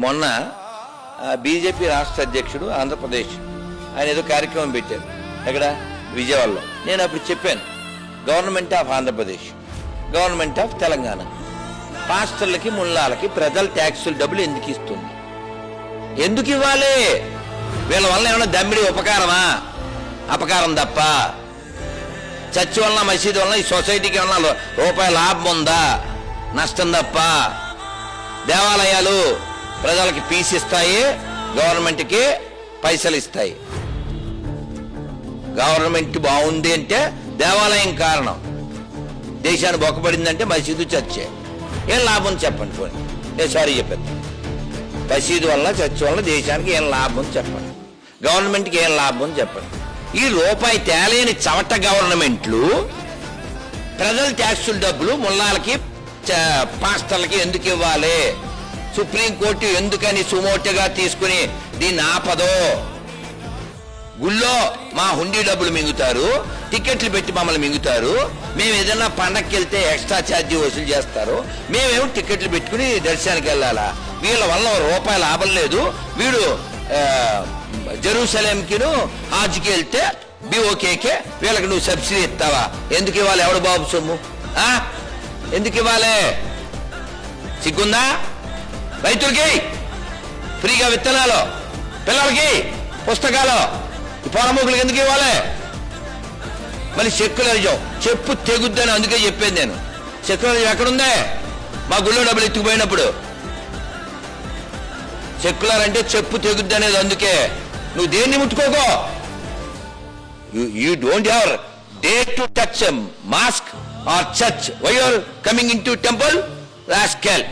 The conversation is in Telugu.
మొన్న బీజేపీ రాష్ట్ర అధ్యక్షుడు ఆంధ్రప్రదేశ్ ఆయన ఏదో కార్యక్రమం పెట్టారు ఎక్కడ విజయవాడలో. నేను అప్పుడు చెప్పాను, government of Andhra Pradesh, government of Telangana పాస్టర్లకి ముల్లాలకి ప్రజల ట్యాక్సుల డబ్బులు ఎందుకు ఇస్తుంది? ఎందుకు ఇవ్వాలి? వీళ్ళ వల్ల ఏమైనా దమ్మిడి ఉపకారమా? అపకారం తప్ప. చర్చి వలన మసీదు వలన ఈ సొసైటీకి ఏమన్నా రూపాయి లాభం ఉందా? నష్టం తప్ప. దేవాలయాలు ప్రజలకి పీస్ ఇస్తాయి, గవర్నమెంట్కి పైసలు ఇస్తాయి. గవర్నమెంట్ బాగుంది అంటే దేవాలయం కారణం, దేశాన్ని బొక్కపడిందంటే మసీదు చర్చే. ఏం లాభం చెప్పండి. పోనీ నేను సారీ చెప్పాను, మసీదు వల్ల చర్చ్ వల్ల దేశానికి ఏం లాభం చెప్పండి, గవర్నమెంట్కి ఏం లాభం చెప్పండి. ఈ రూపాయి తేలేని చవట గవర్నమెంట్లు ప్రజల ట్యాక్సుల డబ్బులు ముల్లాలకి పాస్టర్లకి ఎందుకు ఇవ్వాలి? సుప్రీంకోర్టు ఎందుకని సుమోటగా తీసుకుని దీన్ని ఆపదో? గుళ్ళో మా హుండీ డబ్బులు మింగుతారు, టికెట్లు పెట్టి మమ్మల్ని మింగుతారు. మేము ఏదైనా పండగకి వెళ్తే ఎక్స్ట్రా ఛార్జీ వసూలు చేస్తారు, మేమేమో టికెట్లు పెట్టుకుని దర్శనానికి వెళ్ళాలా? వీళ్ళ వల్ల రూపాయల లాభం లేదు. వీడు జెరూసలేంకిను హాజ్కి వెళ్తే బీఓకేకే వీళ్ళకి నువ్వు సబ్సిడీ ఇస్తావా? ఎందుకు ఇవ్వాలి? ఎవడు బాబు సొమ్ము? ఎందుకు ఇవ్వాలి? సిగ్గుందా? రైతులకి ఫ్రీగా విత్తనాలు, పిల్లలకి పుస్తకాలు, ఈ పొరముకులకి ఎందుకు ఇవ్వాలి? మళ్ళీ సెక్యులరిజం చెప్పు తెగుద్దని అందుకే చెప్పేది నేను. సెక్యులరిజం ఎక్కడుందే? మా గుళ్ళో డబ్బులు ఎత్తుకుపోయినప్పుడు. సెక్యులర్ అంటే చెప్పు తెగుద్ది అనేది. అందుకే నువ్వు దేన్ని ముట్టుకోకో. You don't have day to touch mosque or church. Why are coming in to temple rascal.